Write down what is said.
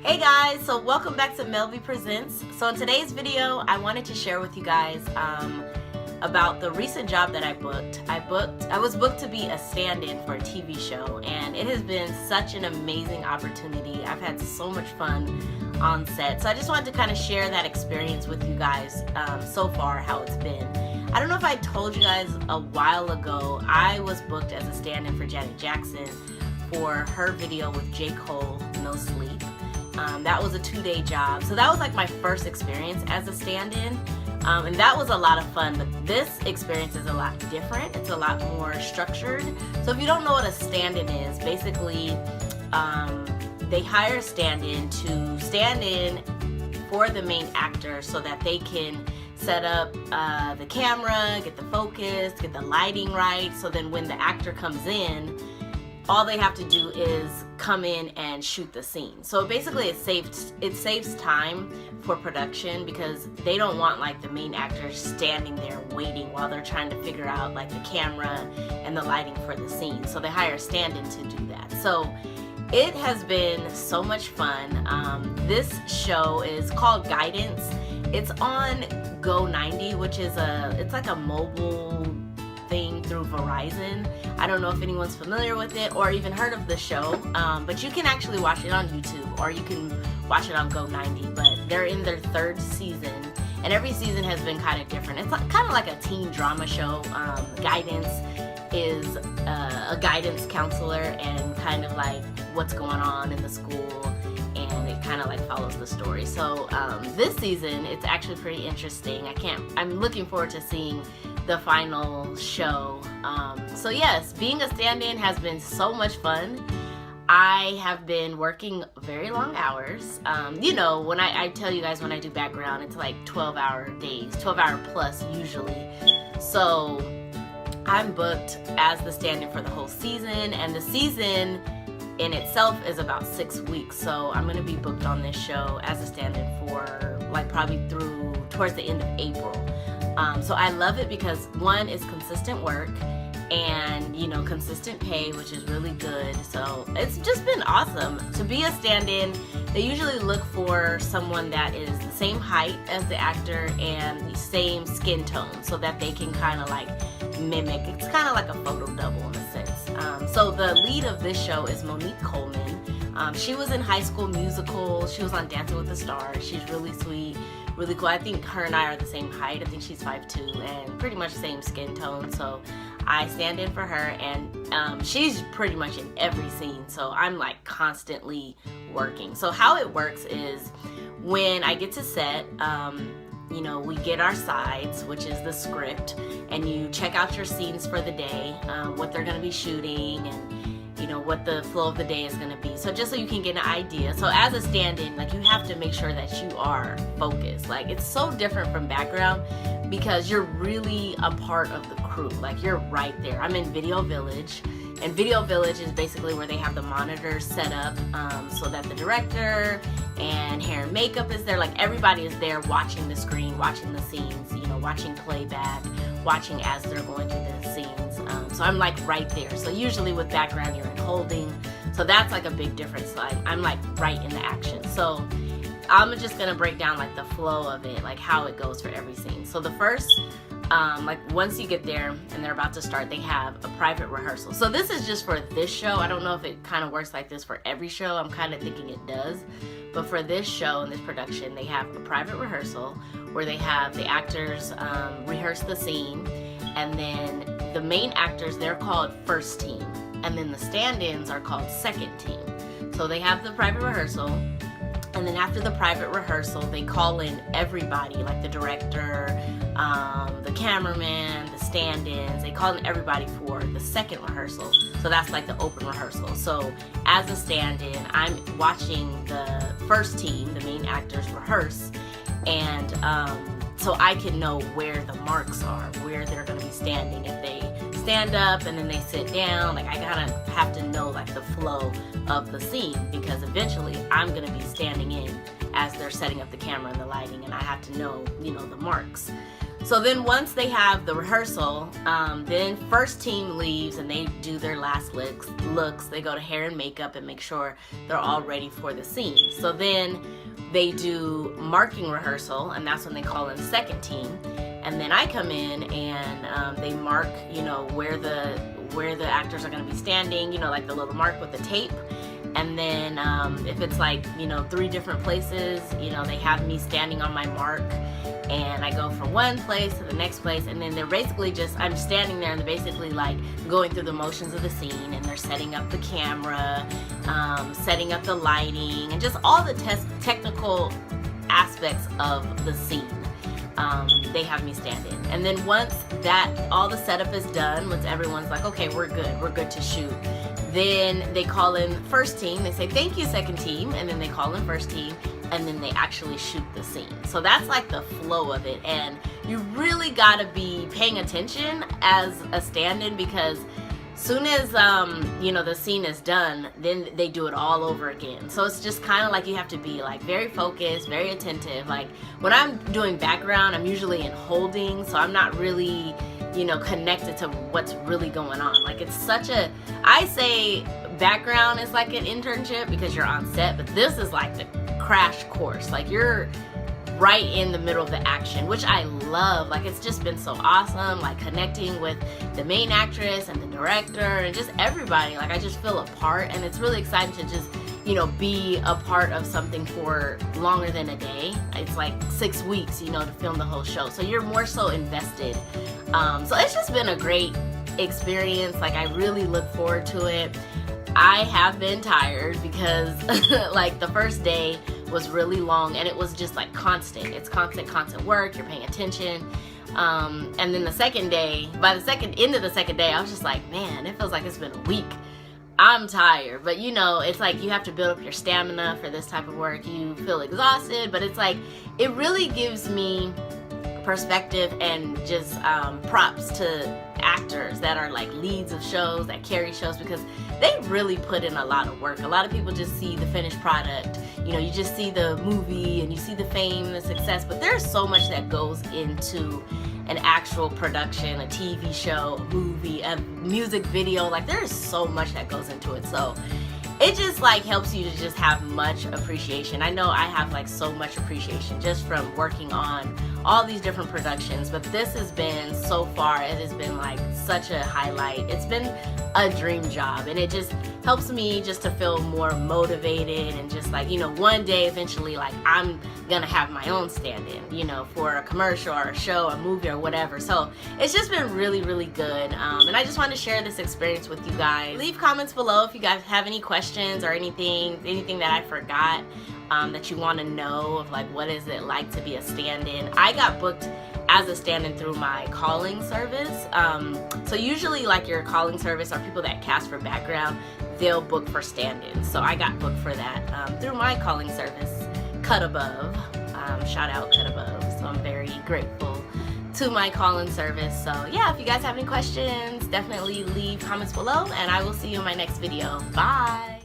Hey guys, so welcome back to Mel V Presents. So in today's video, I wanted to share with you guys about the recent job that I booked. I was booked to be a stand-in for a TV show, and it has been such an amazing opportunity. I've had so much fun on set. So I just wanted to kind of share that experience with you guys so far, how it's been. I don't know if I told you guys a while ago, I was booked as a stand-in for Janet Jackson for her video with J. Cole, No Sleep. That was a 2-day job. So that was like my first experience as a stand-in. And that was a lot of fun, but this experience is a lot different. It's a lot more structured. So if you don't know what a stand-in is, basically they hire a stand-in to stand in for the main actor so that they can set up the camera, get the focus, get the lighting right. So then when the actor comes in, all they have to do is come in and shoot the scene. So basically it saves time for production because they don't want like the main actors standing there waiting while they're trying to figure out like the camera and the lighting for the scene. So they hire a stand-in to do that. So it has been so much fun. This show is called Guidance. It's on Go90, which is it's like a mobile thing through Verizon. I don't know if anyone's familiar with it or even heard of the show, but you can actually watch it on YouTube or you can watch it on Go90. But they're in their 3rd season, and every season has been kind of different. It's kind of like a teen drama show. Guidance is a guidance counselor and kind of like what's going on in the school, and it kind of like follows the story. So this season, it's actually pretty interesting. I'm looking forward to seeing the final show. So yes, being a stand-in has been so much fun. I have been working very long hours. You know, when I tell you guys when I do background, it's like 12-hour days, 12-hour plus usually. So I'm booked as the stand-in for the whole season, and the season in itself is about 6 weeks. So I'm gonna be booked on this show as a stand-in for like probably through towards the end of April. So I love it because one is consistent work and, you know, consistent pay, which is really good. So it's just been awesome. To be a stand-in, they usually look for someone that is the same height as the actor and the same skin tone so that they can kind of like mimic. It's kind of like a photo double in a sense. So the lead of this show is Monique Coleman. She was in High School Musical. She was on Dancing with the Stars. She's really sweet, really cool. I think her and I are the same height. I think she's 5'2" and pretty much the same skin tone. So I stand in for her, and she's pretty much in every scene. So I'm like constantly working. So how it works is when I get to set, you know, we get our sides, which is the script, and you check out your scenes for the day, what they're going to be shooting, and you know what the flow of the day is going to be. So just so you can get an idea. So as a stand-in, like you have to make sure that you are focused. Like it's so different from background because you're really a part of the crew. Like you're right there. I'm in Video Village, and Video Village is basically where they have the monitors set up so that the director and hair and makeup is there. Like everybody is there watching the screen, watching the scenes, you know, watching playback, watching as they're going through the scenes. So I'm like right there. So usually with background, you're in holding. So that's like a big difference. Like I'm like right in the action. So I'm just gonna break down like the flow of it, like how it goes for every scene. So the first, like once you get there and they're about to start, they have a private rehearsal. So this is just for this show. I don't know if it kind of works like this for every show. I'm kind of thinking it does. But for this show and this production, they have a private rehearsal where they have the actors rehearse the scene, and then the main actors, they're called first team, and then the stand-ins are called second team. So they have the private rehearsal, and then after the private rehearsal, they call in everybody, like the director, the cameraman, the stand-ins. They call in everybody for the second rehearsal. So that's like the open rehearsal. So as a stand-in, I'm watching the first team, the main actors, rehearse, and so I can know where the marks are, where they're going to be standing. If they stand up and then they sit down, like I kind of have to know like the flow of the scene, because eventually I'm going to be standing in as they're setting up the camera and the lighting, and I have to know, you know, the marks. So then once they have the rehearsal, then first team leaves and they do their last looks. They go to hair and makeup and make sure they're all ready for the scene. So then they do marking rehearsal, and that's when they call in second team. And then I come in and they mark, you know, where the actors are going to be standing, you know, like the little mark with the tape. And then if it's like, you know, 3 different places, you know, they have me standing on my mark, and I go from one place to the next place, and then they're basically just, I'm standing there and they're basically like going through the motions of the scene, and they're setting up the camera, setting up the lighting, and just all the technical aspects of the scene. They have me stand in. And then once that, all the setup is done, once everyone's like, okay, we're good to shoot, then they call in first team. They say, thank you, second team, and then they call in first team, and then they actually shoot the scene. So that's like the flow of it, and you really gotta be paying attention as a stand-in, because soon as you know, the scene is done, then they do it all over again. So it's just kind of like you have to be like very focused, very attentive. Like when I'm doing background, I'm usually in holding, so I'm not really, you know, connected to what's really going on. Like it's such a, I say background is like an internship because you're on set, but this is like the crash course. Like you're right in the middle of the action, which I love. Like it's just been so awesome, like connecting with the main actress and the director and just everybody. Like I just feel a part, and it's really exciting to just, you know, be a part of something for longer than a day. It's like 6 weeks, you know, to film the whole show, so you're more so invested. So it's just been a great experience. Like I really look forward to it. I have been tired because like the first day was really long, and it was just like constant. It's constant work. You're paying attention. And then the second day, by the end of the second day, I was just like, man, it feels like it's been a week. I'm tired, but you know, it's like you have to build up your stamina for this type of work. You feel exhausted, but it's like, it really gives me perspective and just props to actors that are like leads of shows, that carry shows, because they really put in a lot of work. A lot of people just see the finished product. You know, you just see the movie and you see the fame, the success, but there's so much that goes into an actual production, a TV show, a movie, a music video. Like there is so much that goes into it. So it just like helps you to just have much appreciation. I know I have like so much appreciation just from working on all these different productions, but this has been, so far, it has been like such a highlight. It's been a dream job, and it just helps me just to feel more motivated, and just like, you know, one day eventually, like I'm gonna have my own stand-in, you know, for a commercial or a show, a movie or whatever. So it's just been really, really good, and I just wanted to share this experience with you guys. Leave comments below if you guys have any questions or anything that I forgot that you want to know of, like what is it like to be a stand-in. I got booked as a stand-in through my calling service. So usually like your calling service or people that cast for background, they'll book for stand-ins. So I got booked for that through my calling service, Cut Above. Shout out Cut Above. So I'm very grateful to my calling service. So yeah, if you guys have any questions, definitely leave comments below, and I will see you in my next video. Bye.